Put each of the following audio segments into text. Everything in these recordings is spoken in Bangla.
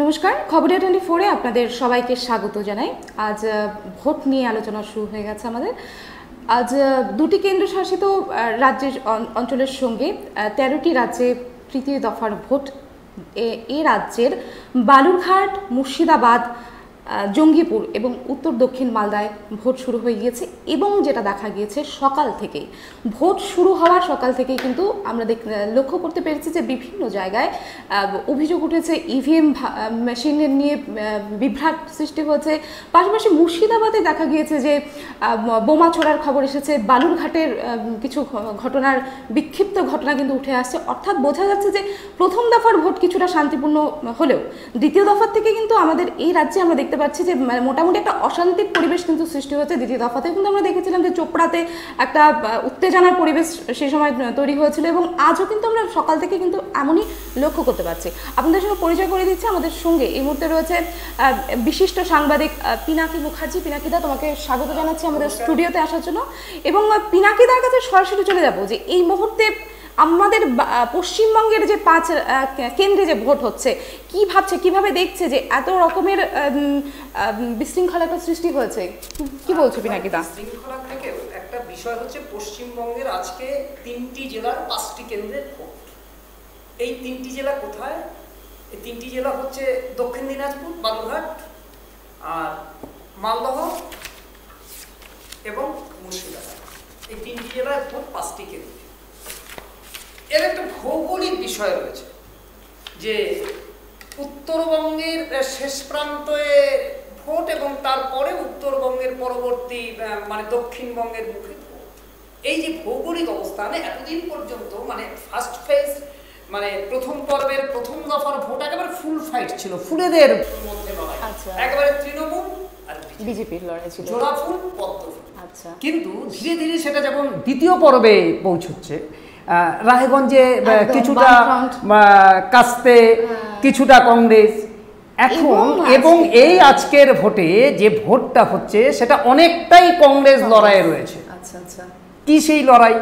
নমস্কার, খবরে 24-এ আপনাদের সবাইকে স্বাগত জানাই। আজ ভোট নিয়ে আলোচনা শুরু হয়ে গেছে আমাদের। আজ দুটি কেন্দ্রশাসিত রাজ্যের অঞ্চলের সঙ্গে 13টি রাজ্যে তৃতীয় দফার ভোট। এই রাজ্যের বালুরঘাট, মুর্শিদাবাদ, জঙ্গিপুর এবং উত্তর দক্ষিণ মালদায় ভোট শুরু হয়ে গিয়েছে এবং যেটা দেখা গিয়েছে সকাল থেকেই ভোট শুরু হওয়ার সকাল থেকেই কিন্তু আমরা লক্ষ্য করতে পেরেছি যে বিভিন্ন জায়গায় অভিযোগ উঠেছে, ইভিএম মেশিন নিয়ে বিভ্রাট সৃষ্টি হয়েছে। পাশাপাশি মুর্শিদাবাদে দেখা গিয়েছে যে বোমা ছোড়ার খবর এসেছে, বালুরঘাটের কিছু ঘটনার বিক্ষিপ্ত ঘটনা কিন্তু উঠে আসছে। অর্থাৎ বোঝা যাচ্ছে যে প্রথম দফার ভোট কিছুটা শান্তিপূর্ণ হলেও দ্বিতীয় দফার থেকে কিন্তু আমাদের এই রাজ্যে আমরা দেখতে পাচ্ছি যে মোটামুটি একটা অশান্তির পরিবেশ কিন্তু সৃষ্টি হয়েছে। দ্বিতীয় দফাতে কিন্তু আমরা দেখেছিলাম যে চোপড়াতে একটা উত্তেজনার পরিবেশ সেই সময় তৈরি হয়েছিল এবং আজও কিন্তু আমরা সকাল থেকে কিন্তু এমনই লক্ষ্য করতে পারছি। আপনাদের সঙ্গে পরিচয় করে দিচ্ছি, আমাদের সঙ্গে এই মুহূর্তে রয়েছে বিশিষ্ট সাংবাদিক পিনাকি মুখার্জি। পিনাকিদা, তোমাকে স্বাগত জানাচ্ছি আমাদের স্টুডিওতে আসার জন্য। এবং পিনাকিদার কাছে সরাসরি চলে যাবো যে এই মুহূর্তে আমাদের পশ্চিমবঙ্গের যে 5 কেন্দ্রে যে ভোট হচ্ছে, কি ভাবছে, কিভাবে দেখছে যে এত রকমের বিশৃঙ্খলা একটা সৃষ্টি হয়েছে? কি বলছো পিনাকিদা? বিশৃঙ্খলা থেকে একটা বিষয় হচ্ছে পশ্চিমবঙ্গের আজকে 3টি জেলার 5টি কেন্দ্রের ভোট। এই 3টি জেলা কোথায়? এই 3টি জেলা হচ্ছে দক্ষিণ দিনাজপুর, বালুরঘাট, আর মালদহ এবং মুর্শিদাবাদ। এই 3টি জেলার ভোট 5টি কেন্দ্র। এর একটা ভৌগোলিক বিষয় রয়েছে যে উত্তরবঙ্গের শেষ প্রান্তে ভোট এবং তারপরে উত্তরবঙ্গের পরবর্তী মানে দক্ষিণবঙ্গের মুখে ভোট। এই যে ভৌগোলিক অবস্থানে এতদিন পর্যন্ত মানে ফার্স্ট ফেজ মানে প্রথম পর্বের প্রথম দফার ভোট একেবারে ফুল ফাইট ছিল, ফুলেদের মধ্যে লড়াই, একেবারে তৃণমূল আর বিজেপির লড়াই ছিল, জোড়া ফুল পদ্ম ফুল। আচ্ছা, কিন্তু ধীরে ধীরে সেটা যখন দ্বিতীয় পর্বে পৌঁছচ্ছে, রায়গঞ্জে কিছুটা কাস্তে, কিছুটা কংগ্রেস এখন, এবং এই আজকের ভোটে যে ভোটটা হচ্ছে সেটা অনেকটাই কংগ্রেস লড়াইয়ে রয়েছে। আচ্ছা আচ্ছা, কি সেই লড়াই?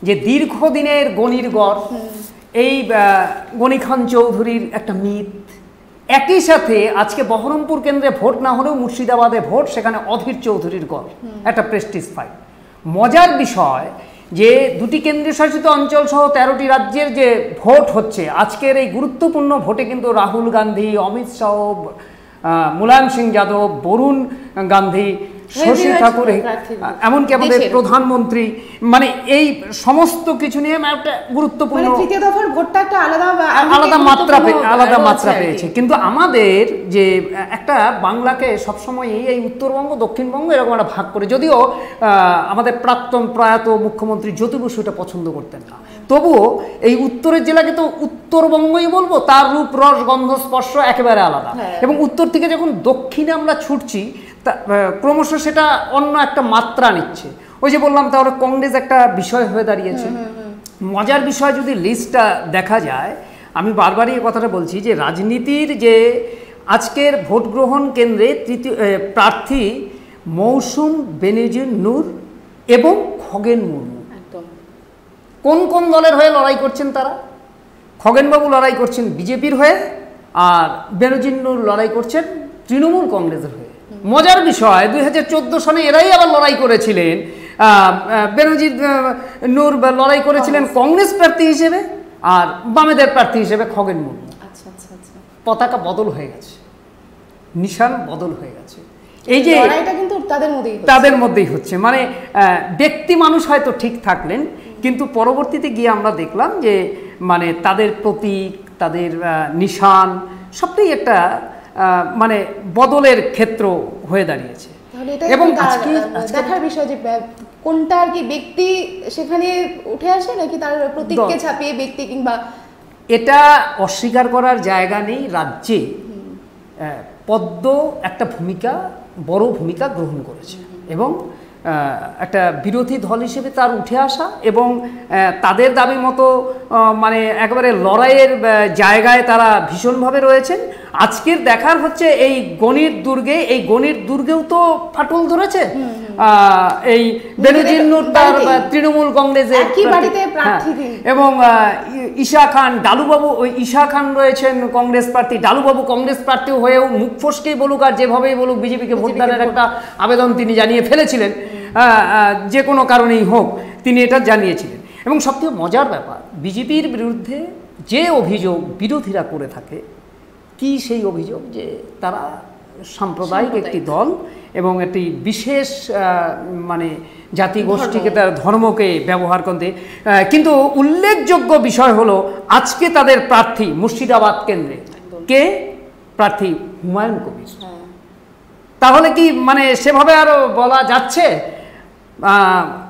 যে দীর্ঘদিনের গণির গড় এই গণি খান চৌধুরীর একটা মিথ। একই সাথে আজকে বহরমপুর কেন্দ্রে ভোট না হলেও মুর্শিদাবাদে ভোট, সেখানে অধীর চৌধুরীর গড়, একটা প্রেস্টিজ ফাইট। মজার বিষয় যে দুটি কেন্দ্রীয় শাসিত অঞ্চল সহ 13টি রাজ্যের যে ভোট হচ্ছে, আজকের এই গুরুত্বপূর্ণ ভোটে কিন্তু রাহুল গান্ধী, অমিত শাহ, মুলায়ম সিং যাদব, বরুণ গান্ধী, শশী ঠাকুর, এমনকি আমাদের প্রধানমন্ত্রী, মানে এই সমস্ত কিছু নিয়ে একটা গুরুত্বপূর্ণ তৃতীয় দফার ভোটটা একটা আলাদা মাত্রা পেয়েছে। কিন্তু আমাদের যে একটা বাংলাকে সবসময় এই উত্তরবঙ্গ দক্ষিণবঙ্গ এরকম একটা ভাগ করে, যদিও আমাদের প্রাক্তন প্রয়াত মুখ্যমন্ত্রী জ্যোতি বসু এটা পছন্দ করতেন না, তবুও এই উত্তরের জেলাকে তো উত্তরবঙ্গই বলবো, তার রূপ রস গন্ধ স্পর্শ একেবারে আলাদা। এবং উত্তর থেকে যখন দক্ষিণে আমরা ছুটছি ক্রমশ সেটা অন্য একটা মাত্রা নিচ্ছে। ওই যে বললাম, তাহলে কংগ্রেস একটা বিষয় হয়ে দাঁড়িয়েছে। মজার বিষয় যদি লিস্টটা দেখা যায়, আমি বারবারই এই কথাটা বলছি যে রাজনীতির যে আজকের ভোট গ্রহণ কেন্দ্রে তৃতীয় প্রার্থী মৌসুম বেনজির নূর এবং খগেন মুর্মু। কোন কোন দলের হয়ে লড়াই করছেন তারা? খগেনবাবু লড়াই করছেন বিজেপির হয়ে, আর বেনজির নূর লড়াই করছেন তৃণমূল কংগ্রেসের হয়ে। মজার বিষয়, 2014 সালে এরাই আবার লড়াই করেছিলেন, বেনজির নূর লড়াই করেছিলেন কংগ্রেস প্রার্থী হিসেবে আর বামেদের প্রার্থী হিসেবে খগেন মুর্মু। পতাকা বদল হয়ে গেছে, নিশান বদল হয়ে গেছে। এই যে কিন্তু তাদের মধ্যেই হচ্ছে, মানে ব্যক্তি মানুষ হয়তো ঠিক থাকলেন, কিন্তু পরবর্তীতে গিয়ে আমরা দেখলাম যে মানে তাদের প্রতীক, তাদের নিশান সবটাই একটা মানে বদলের ক্ষেত্র হয়ে দাঁড়িয়েছে। এবং দেখার বিষয় যে কোনটা আর কি ব্যক্তি সেখানে উঠে আসে নাকি তার প্রতীককে ছাপিয়ে ব্যক্তি, কিংবা এটা অস্বীকার করার জায়গা নেই। রাজ্যে পদ্ম একটা বড় ভূমিকা গ্রহণ করেছে এবং একটা বিরোধী দল হিসেবে তার উঠে আসা এবং তাদের দাবি মতো মানে একেবারে লড়াইয়ের জায়গায় তারা ভীষণভাবে রয়েছেন। আজকের দেখার হচ্ছে এই গণির দুর্গেও তো ফাটল ধরেছে, এই বেনজির নূর তার তৃণমূল কংগ্রেসের এবং ঈশা খান ডালুবাবু, ওই ঈশা খান রয়েছেন কংগ্রেস প্রার্থী, ডালুবাবু কংগ্রেস প্রার্থী হয়েও মুখ ফসকেই বলুক আর যেভাবেই বলুক বিজেপিকে ভোটদানের একটা আবেদন তিনি জানিয়ে ফেলেছিলেন, যে কোনো কারণেই হোক তিনি এটা জানিয়েছিলেন। এবং সবথেকে মজার ব্যাপার, বিজেপির বিরুদ্ধে যে অভিযোগ বিরোধীরা করে থাকে, কি সেই অভিযোগ যে তারা সাম্প্রদায়িক একটি দল এবং একটি বিশেষ মানে জাতিগোষ্ঠীকে তার ধর্মকে ব্যবহার করতে, কিন্তু উল্লেখযোগ্য বিষয় হলো আজকে তাদের প্রার্থী মুর্শিদাবাদ কেন্দ্রে কে প্রার্থী? হুমায়ুন কবির। তাহলে কি মানে সেভাবে আরো বলা যাচ্ছে?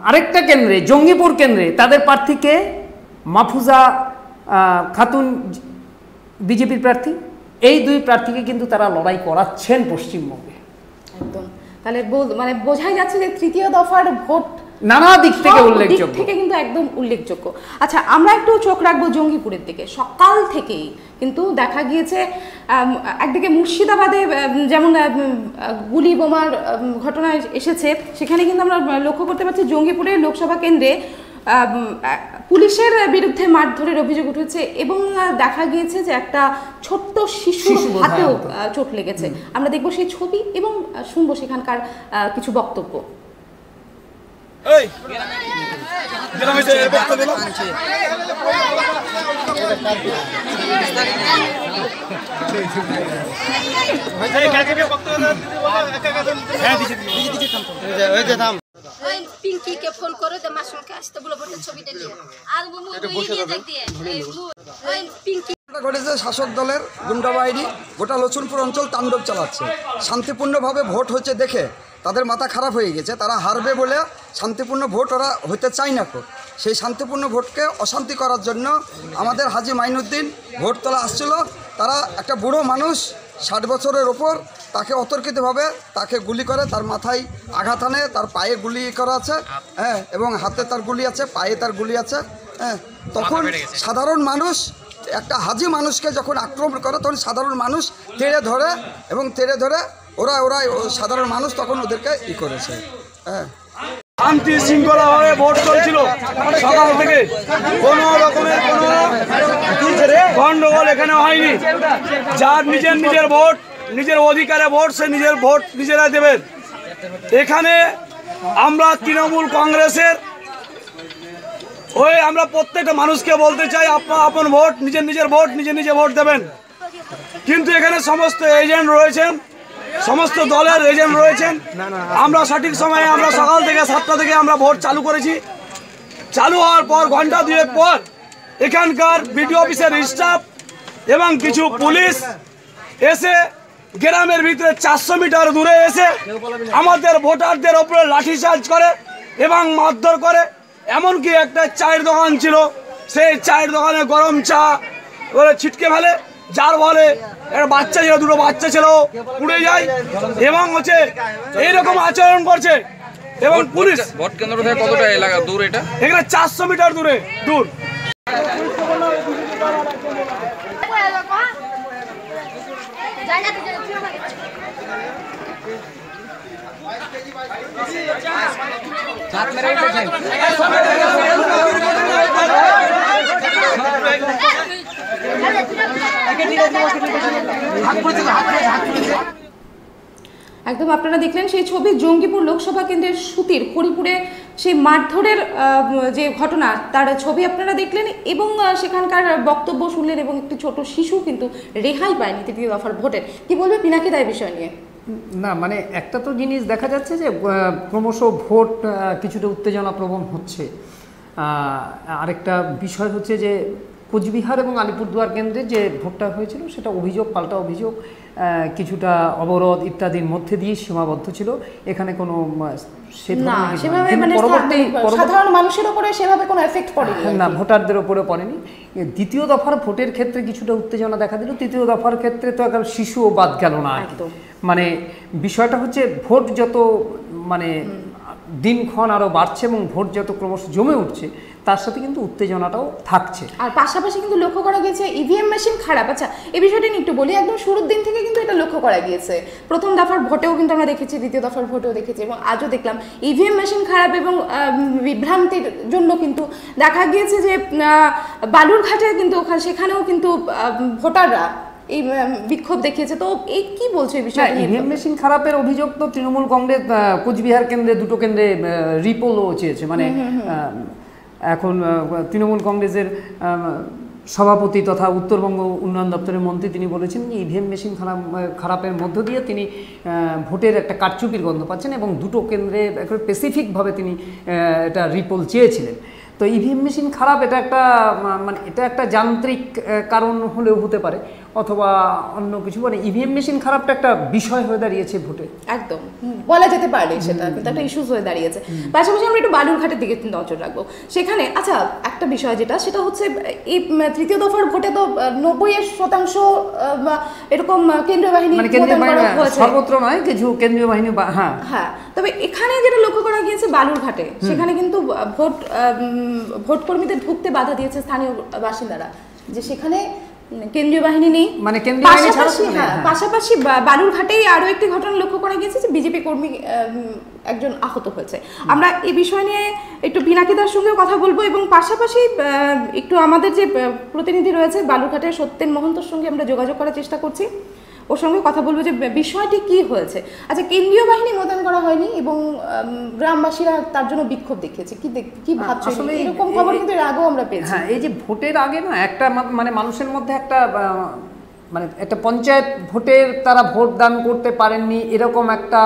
আরেকটা কেন্দ্রে জঙ্গিপুর কেন্দ্রে তাদের প্রার্থীকে মাহফুজা খাতুন, বিজেপির প্রার্থী। এই দুই প্রার্থীকে কিন্তু তারা লড়াই করাচ্ছেন পশ্চিমবঙ্গে। একদম, তাহলে মানে বোঝাই যাচ্ছে যে তৃতীয় দফার ভোট নানা দিক থেকে উল্লেখযোগ্য, থেকে কিন্তু একদম উল্লেখযোগ্য। আচ্ছা, আমরা একটু চোখ রাখবো জঙ্গিপুরের দিকে। সকাল থেকেই কিন্তু দেখা গিয়েছে একদিকে মুর্শিদাবাদে যেমন গুলি বোমার ঘটনা এসেছে, সেখানে কিন্তু আমরা লক্ষ্য করতে পারছি জঙ্গিপুরের লোকসভা কেন্দ্রে পুলিশের বিরুদ্ধে মারধরের অভিযোগ উঠেছে এবং দেখা গিয়েছে যে একটা ছোট্ট শিশুর হাতেও চোট লেগেছে। আমরা দেখবো সেই ছবি এবং শুনবো সেখানকার কিছু বক্তব্য। পিঙ্কিকে ফোন করে দে মাসুমকে আসতে বলে ভোটের ছবিটা নিয়ে আর পিঙ্কি ঘটেছে শাসক দলের গুন্ডা বাহিনী গোটা লছুনপুর অঞ্চল তাণ্ডব চালাচ্ছে। শান্তিপূর্ণভাবে ভোট হচ্ছে দেখে তাদের মাথা খারাপ হয়ে গেছে, তারা হারবে বলে শান্তিপূর্ণ ভোট ওরা হতে চায় না। সেই শান্তিপূর্ণ ভোটকে অশান্তি করার জন্য আমাদের হাজী মাইনুদ্দিন ভোট তোলা আসছিল। তারা একটা বুড়ো মানুষ 60 বছরের ওপর, তাকে অতর্কিতভাবে তাকে গুলি করে, তার মাথায় আঘাত আনে, তার পায়ে গুলি করা আছে, হ্যাঁ, এবং হাতে তার গুলি আছে, পায়ে তার গুলি আছে, হ্যাঁ। তখন সাধারণ মানুষ একটা হাজী মানুষকে যখন আক্রমণ করে তখন সাধারণ মানুষ তেড়ে ধরে এবং তেড়ে ধরে ওরা সাধারণ মানুষ তখন ওদেরকে করেছে, হ্যাঁ। শান্তি শৃঙ্খলাভাবে ভোট চলছিল সকাল থেকে, কোনো রকমের কোনো গন্ডগোল এখানে হয়নি। যার নিজের ভোট, নিজের অধিকারে ভোট, সে নিজের ভোট নিজেরা দেবেন। এখানে আমরা তৃণমূল কংগ্রেসের আমরা প্রত্যেকটা মানুষকে বলতে চাই, আপন ভোট, নিজের ভোট নিজে ভোট দেবেন। কিন্তু এখানে সমস্ত এজেন্ট রয়েছেন, সমস্ত দলের এজেন্ট রয়েছেন। আমরা সঠিক সময়ে, আমরা সকাল থেকে 7টা থেকে আমরা ভোট চালু করেছি। চালু হওয়ার পর ঘন্টা 2 পর এখানকার বিডিও অফিসের স্টাফ এবং কিছু পুলিশ এসে গ্রামের ভিতরে 400 মিটার দূরে এসে আমাদের ভোটারদের ওপরে লাঠিচার্জ করে এবং মারধর করে। এমনকি একটা চায়ের দোকান ছিল, সেই চায়ের দোকানে গরম চা ছিটকে ফেলে, যার ফলে একটা বাচ্চা ছিল, 2টো বাচ্চা ছিল পুড়ে যায় এবং হচ্ছে এইরকম আচরণ করছে। এবং পুলিশ ভোট কেন্দ্র থেকে কতটা এলাকা দূর এটা? এখানে 400 মিটার দূর। একদম আপনারা দেখলেন সেই ছবি জঙ্গিপুর লোকসভা কেন্দ্রের সুতির হরিপুরে সেই মারধরের যে ঘটনা তার ছবি আপনারা দেখলেন এবং সেখানকার বক্তব্য শুনলেন এবং একটি ছোট শিশু কিন্তু রেহাই পায়নি তৃতীয় দফার ভোটের। কি বলবে পিনাকি দা এই বিষয় নিয়ে? না মানে একটা তো জিনিস দেখা যাচ্ছে যে ক্রমশ ভোট কিছুটা উত্তেজনা প্রবণ হচ্ছে। আরেকটা বিষয় হচ্ছে যে কোচবিহার এবং আলিপুরদুয়ার কেন্দ্রে যে ভোটটা হয়েছিল সেটা অভিযোগ পাল্টা অভিযোগ, কিছুটা অবরোধ ইত্যাদির মধ্যে দিয়ে সীমাবদ্ধ ছিল। এখানে কোনো সাধারণ মানুষের উপরে সেভাবে কোনো এফেক্ট পড়েনি, না ভোটারদের উপরে পড়েনি। দ্বিতীয় দফার ভোটের ক্ষেত্রে কিছুটা উত্তেজনা দেখা দিল। তৃতীয় দফার ক্ষেত্রে তো একটা শিশুও বাদ গেল না। মানে বিষয়টা হচ্ছে ভোট যত মানে দিনক্ষণ আরও বাড়ছে এবং ভোট যত ক্রমশ জমে উঠছে তার সাথে কিন্তু উত্তেজনাটাও থাকছে। আর পাশাপাশি কিন্তু লক্ষ্য করা গেছে ইভিএম মেশিন খারাপ। আচ্ছা এই বিষয়টা নিয়ে একটু বলি, একদম শুরুর দিন থেকে কিন্তু এটা লক্ষ্য লক্ষ্য করা গিয়েছে। প্রথম দফার ভোটেও কিন্তু আমরা দেখেছি, দ্বিতীয় দফার ভোটেও দেখেছি, এবং আজও দেখলাম ইভিএম মেশিন খারাপ এবং বিভ্রান্তির জন্য কিন্তু দেখা গিয়েছে যে বালুরঘাটে কিন্তু সেখানেও কিন্তু ভোটাররা এই বিক্ষোভ দেখিয়েছে। তো এই কি বলছে এই বিষয়ে? ইভিএম মেশিন খারাপের অভিযোগ তো তৃণমূল কংগ্রেস কোচবিহার কেন্দ্রে, দুটো কেন্দ্রে রিপোলও চেয়েছে। মানে এখন তৃণমূল কংগ্রেসের সভাপতি তথা উত্তরবঙ্গ উন্নয়ন দপ্তরের মন্ত্রী তিনি বলেছেন যে ইভিএম মেশিন খারাপের মধ্য দিয়ে তিনি ভোটের একটা কারচুপির গন্ধ পাচ্ছেন, এবং দুটো কেন্দ্রে একেবারে স্পেসিফিকভাবে তিনি এটা রিপোল চেয়েছিলেন। তো ইভিএম মেশিন খারাপ এটা একটা মানে এটা একটা যান্ত্রিক কারণ হলেও হতে পারে, অথবা অন্য কিছু। মানে ইভিএম মেশিন খারাপটা একটা বিষয় হয়ে দাঁড়িয়েছে ভোটে, একদম বলা যেতে পারে, সেটা কিন্তু একটা ইস্যুস হয়ে দাঁড়িয়েছে। পাশাপাশি আমরা একটু বালুরঘাটের দিকে নজর রাখবো। সেখানে আচ্ছা একটা বিষয় সেটা হচ্ছে এই তৃতীয় দফার ভোটে তো 90% এরকম কেন্দ্রীয় বাহিনী সর্বত্র নয়, কিছু কেন্দ্রীয় বাহিনী, হ্যাঁ হ্যাঁ। তবে এখানে যেটা লক্ষ্য করা গিয়েছে বালুরঘাটে, সেখানে কিন্তু ভোট কর্মীদের ঢুকতে বাধা দিয়েছে স্থানীয় বাসিন্দারা, যে সেখানে কেন্দ্রীয় বাহিনী নেই। মানে কেন্দ্রীয় বাহিনী পাশাপাশি বালুরঘাটেই আরো একটি ঘটনা লক্ষ্য করা গিয়েছে যে বিজেপি কর্মী একজন আহত হয়েছে। আমরা এই বিষয় নিয়ে একটু পিনাকিদার সঙ্গেও কথা বলবো, এবং পাশাপাশি একটু আমাদের যে প্রতিনিধি রয়েছে বালুরঘাটের সত্যেন মহন্তর সঙ্গে আমরা যোগাযোগ করার চেষ্টা করছি, ওর সঙ্গে কথা বলবো যে বিষয়টি কি হয়েছে। আচ্ছা, কেন্দ্রীয় বাহিনী মোতায়েন করা হয়নি এবং গ্রামবাসীরা তার জন্য বিক্ষোভ দেখিয়েছে, কি ভাবছো? আসলে এরকম খবর কিন্তু এর আগেও আমরা পেয়েছি। হ্যাঁ, এই যে ভোটের আগে না একটা মানে মানুষের মধ্যে একটা মানে একটা পঞ্চায়েত ভোটের তারা ভোট দান করতে পারেননি এরকম একটা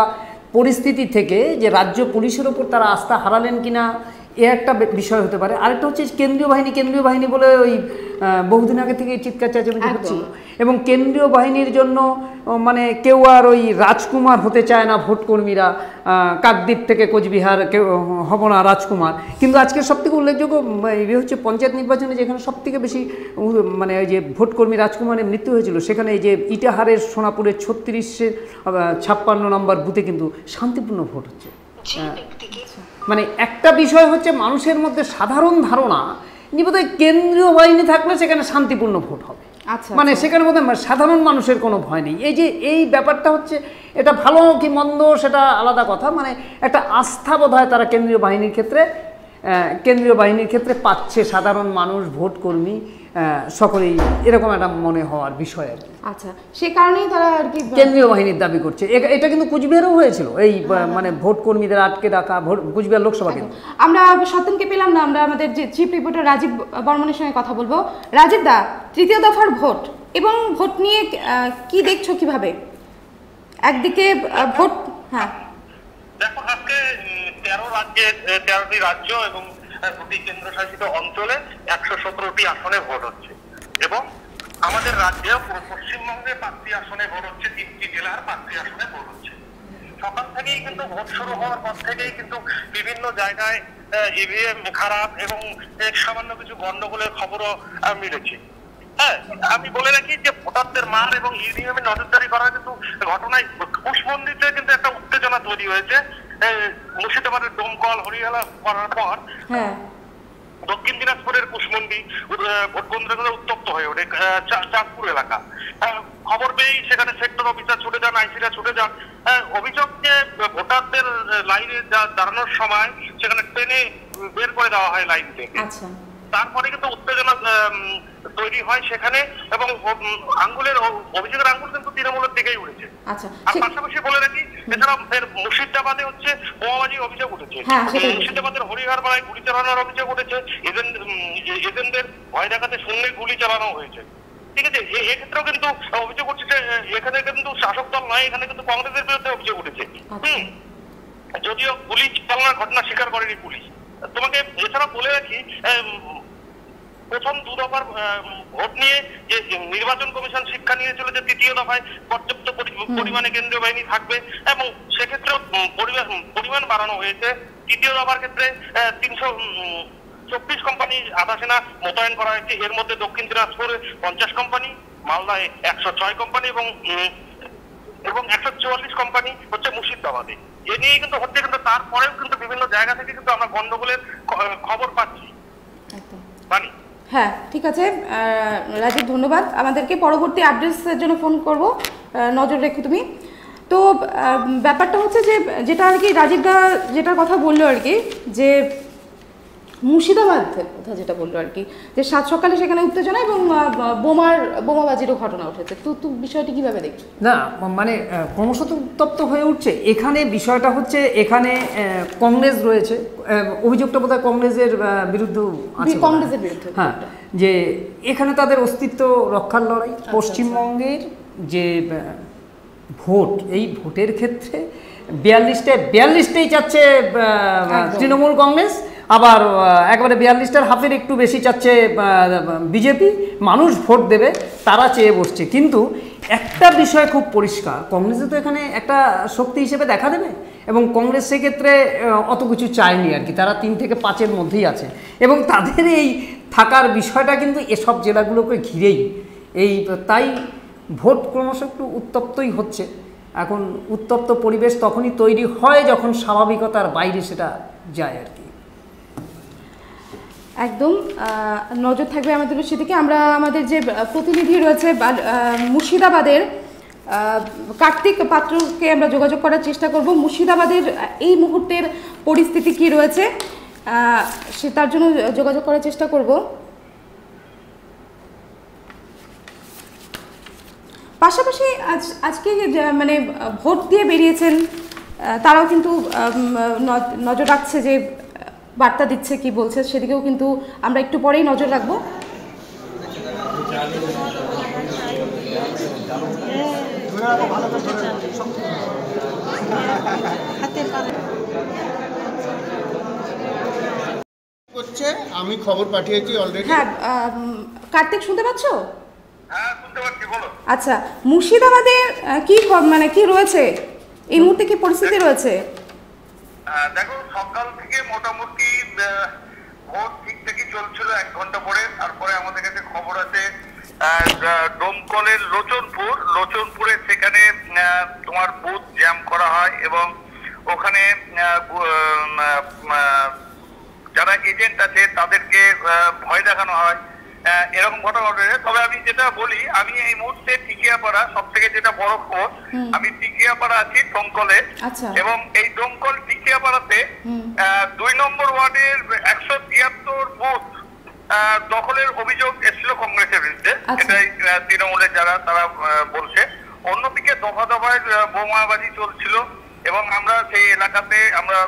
পরিস্থিতি থেকে যে রাজ্য পুলিশের ওপর তারা আস্থা হারালেন কিনা, এ একটা বিষয় হতে পারে। আরেকটা হচ্ছে কেন্দ্রীয় বাহিনী বলে ওই বহুদিন আগে থেকে চিৎকার চেঁচামেচি হচ্ছিল, এবং কেন্দ্রীয় বাহিনীর জন্য মানে কেউ আর ওই রাজকুমার হতে চায় না ভোটকর্মীরা, কাকদ্বীপ থেকে কোচবিহার কেউ হব না রাজকুমার। কিন্তু আজকের সবথেকে উল্লেখযোগ্য হচ্ছে পঞ্চায়েত নির্বাচনে যেখানে সবথেকে বেশি মানে ওই যে ভোটকর্মী রাজকুমারের মৃত্যু হয়েছিল, সেখানে এই যে ইটাহারের সোনাপুরের 3656 নম্বর বুথে কিন্তু শান্তিপূর্ণ ভোট হচ্ছে। মানে একটা বিষয় হচ্ছে মানুষের মধ্যে সাধারণ ধারণা যে বোধহয় কেন্দ্রীয় বাহিনী থাকলে সেখানে শান্তিপূর্ণ ভোট হবে, মানে সেখানে বোধহয় সাধারণ মানুষের কোনো ভয় নেই। এই যে এই ব্যাপারটা হচ্ছে, এটা ভালো কি মন্দ সেটা আলাদা কথা, মানে একটা আস্থা বোধহয় তারা কেন্দ্রীয় বাহিনীর ক্ষেত্রে পাচ্ছে সাধারণ মানুষ, ভোটকর্মী সকলেই এরকম একটা মনে হওয়ার বিষয় আর কি। আচ্ছা, সে কারণেই তারা আর কি কেন্দ্রীয় বাহিনীর দাবি করছে। এটা কিন্তু কুচবিহারেও হয়েছিল, এই মানে ভোট কর্মীদের আটকে রাখা, কুচবিহার লোকসভা কেন্দ্র। আমরা সত্যেনকে পেলাম না, আমরা আমাদের যে চিফ রিপোর্টার রাজীব বর্মনের সঙ্গে কথা বলবো। রাজীব দা, তৃতীয় দফার ভোট এবং ভোট নিয়ে কি দেখছো, কিভাবে একদিকে ভোট? হ্যাঁ দেখো, আজকে 13টি রাজ্য এবং 2টি কেন্দ্রশাসিত অঞ্চলে 117টি আসনে ভোট হচ্ছে, এবং আমাদের রাজ্যে পশ্চিমবঙ্গে 5টি আসনে ভোট হচ্ছে, 3টি জেলার 5টি আসনে ভোট হচ্ছে। সকাল থেকেই কিন্তু ভোট শুরু হওয়ার পর থেকেই কিন্তু বিভিন্ন জায়গায় ইভিএম খারাপ এবং সামান্য কিছু গন্ডগোলের খবরও মিলেছে। হ্যাঁ, আমি বলে রাখি যে ভোটারদের মার এবং ইভিএম এর নজরদারি করার কিন্তু ঘটনায় কুশমন্ডিতে কিন্তু একটা উত্তেজনা তৈরি হয়েছে। মুর্শিদাবাদের ডোমকল হরিয়ালা করার পর দক্ষিণ দিনাজপুরের কুশমন্ডি ভোটকেন্দ্র উত্তপ্ত হয়ে ওঠে, চাঁদপুর এলাকা। খবর পেয়েই সেখানে সেক্টর অফিসার ছুটে যান, আইসিরা ছুটে যান। অভিযোগ যে ভোটারদের লাইনে দাঁড়ানোর সময় সেখানে টেনে বের করে দেওয়া হয় লাইন থেকে। তারপরে কিন্তু উত্তেজনা তৈরি হয় সেখানে, এবং অভিযোগের আঙ্গুল কিন্তু তৃণমূলের দিকেই উঠেছে। আর পাশাপাশি বলে রাখি, এছাড়া মুর্শিদাবাদে হচ্ছে বোমাবাজির অভিযোগ উঠেছে, মুর্শিদাবাদের হরিহরপাড়ায় গুলি চালানোর অভিযোগ উঠেছে, এজেন্টদের ভয় দেখাতে শূন্যে গুলি চালানো হয়েছে। ঠিক আছে, এক্ষেত্রেও কিন্তু অভিযোগ উঠছে যে এখানে কিন্তু শাসক দল নয়, এখানে কিন্তু কংগ্রেসের বিরুদ্ধে অভিযোগ উঠেছে। যদিও গুলি চালানোর ঘটনা স্বীকার করেনি পুলিশ। তোমাকে এছাড়া বলে রাখি, প্রথম 2 দফার ভোট নিয়ে যে নির্বাচন কমিশন শিক্ষা নিয়েছিল যে তৃতীয় দফায় পর্যাপ্ত পরিমাণে কেন্দ্রীয় বাহিনী থাকবে, এবং সেক্ষেত্রেও পরিমাণ বাড়ানো হয়েছে। তৃতীয় দফার ক্ষেত্রে 324 কোম্পানি আধা সেনা মোতায়েন করা হয়েছে। এর মধ্যে দক্ষিণ দিনাজপুরে 50 কোম্পানি, মালদায় 106 কোম্পানি এবং 144 কোম্পানি হচ্ছে মুর্শিদাবাদে। এ নিয়ে কিন্তু হচ্ছে, কিন্তু তারপরেও কিন্তু বিভিন্ন জায়গা থেকে কিন্তু আমরা গন্ডগোলের খবর পাচ্ছি। হ্যাঁ, ঠিক আছে রাজীব, ধন্যবাদ। আমাদেরকে পরবর্তী আপডেটসের জন্য ফোন করব। নজর রেখো তুমি। তো ব্যাপারটা হচ্ছে যে যেটা আর কি রাজীবদা যেটার কথা বললো আর কি, যে মুর্শিদাবাদের কথা যেটা বললো আর কি, যে সাত সকালে সেখানে উত্তেজনা এবং বোমাবাজিরও ঘটনা উঠেছে, তো বিষয়টি কিভাবে দেখছো? না মানে ক্রমশ উত্তপ্ত হয়ে উঠছে। এখানে বিষয়টা হচ্ছে এখানে কংগ্রেস রয়েছে, অভিযোগটা বোধহয় কংগ্রেসের বিরুদ্ধে আছে, কংগ্রেসের বিরুদ্ধে, হ্যাঁ, যে এখানে তাদের অস্তিত্ব রক্ষার লড়াই। পশ্চিমবঙ্গের যে ভোট, এই ভোটের ক্ষেত্রে 42টাই চাচ্ছে তৃণমূল কংগ্রেস, আবার একবারে 42টার হাফের একটু বেশি চাচ্ছে বিজেপি। মানুষ ভোট দেবে তারা চেয়ে বসছে। কিন্তু একটা বিষয় খুব পরিষ্কার, কংগ্রেসে তো এখানে একটা শক্তি হিসেবে দেখা দেবে, এবং কংগ্রেস সেক্ষেত্রে অত কিছু চায়নি আর কি, তারা 3 থেকে 5-এর মধ্যেই আছে, এবং তাদের এই থাকার বিষয়টা কিন্তু এসব জেলাগুলোকে ঘিরেই এই, তাই ভোট ক্রমশ একটু উত্তপ্তই হচ্ছে। এখন উত্তপ্ত পরিবেশ তখনই তৈরি হয় যখন স্বাভাবিকতার বাইরে সেটা যায় আর কি। একদম নজর থাকবে আমাদের সেদিকে। আমরা আমাদের যে প্রতিনিধি রয়েছে মুর্শিদাবাদের কার্তিক পাত্রকে আমরা যোগাযোগ করার চেষ্টা করব। মুর্শিদাবাদের এই মুহূর্তের পরিস্থিতি কি রয়েছে সে তার জন্য যোগাযোগ করার চেষ্টা করব। পাশাপাশি আজকে মানে ভোট দিয়ে বেরিয়েছেন তারাও কিন্তু নজর রাখছে, যে বার্তা দিচ্ছে কি বলছে সেদিকেও কিন্তু আমরা একটু পরেই নজর রাখবো। আমি খবর পাঠিয়েছি অলরেডি। হ্যাঁ কার্তিক শুনতে পাচ্ছ? হ্যাঁ শুনতে পাচ্ছি, বলো। আচ্ছা, মুর্শিদাবাদে কি মানে কি রয়েছে এই মুহূর্তে, কি পরিস্থিতি রয়েছে? দেখো, সকাল থেকে মোটামুটি ভোট ঠিকঠাকই চলছিল, 1 ঘন্টা পরে। তারপরে আমাদের কাছে খবর আছে ডোমকলের লোচনপুরে সেখানে তোমার বুথ জ্যাম করা হয়, এবং ওখানে যারা এজেন্ট আছে তাদেরকে ভয় দেখানো হয়, এরকম ঘটনা ঘটেছে। তবে আমি যেটা বলি, আমি এই মুহূর্তে টিকিয়াপাড়া, সব থেকে যেটা বড় খবর, আমি টিকিয়াপাড়া আছি ডোমকলে, এবং এই ডোমকল টিকিয়াপাড়াতে 2 নম্বর ওয়ার্ডের 173 বুথ দখলের অভিযোগ এসেছিল কংগ্রেসের বিরুদ্ধে। এটাই তৃণমূলের যারা তারা বলছে। অন্যদিকে দফা দফায় বোমাবাজি চলছিল, এবং আমরা সেই এলাকাতে আমরা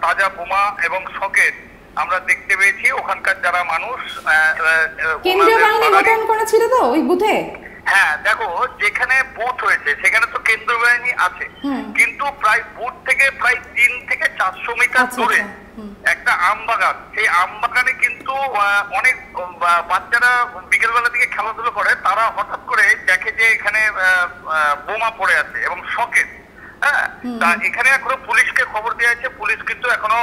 তাজা বোমা এবং সকেট আমরা দেখতে পেয়েছি। ওখানকার যারা মানুষ কেন্দ্রীয় বাহিনী মোতায়েন করা ছিল তো ওই বুথে। হ্যাঁ দেখো, যেখানে বুথ হয়েছে সেখানে তো কেন্দ্রীয় বাহিনী আছে, কিন্তু প্রায় বুথ থেকে প্রায় 3 থেকে 400 মিটার দূরে একটা আমবাগান, সেই আমবাগানে কিন্তু অনেক বাচ্চারা বিকেলবেলা দিকে খেলাধুলো করে, তারা হঠাৎ করে দেখে যে এখানে বোমা পড়ে আছে এবং সকেট। হ্যাঁ, তা এখানে এখনো পুলিশকে খবর দেওয়া হয়েছে, পুলিশ কিন্তু এখনো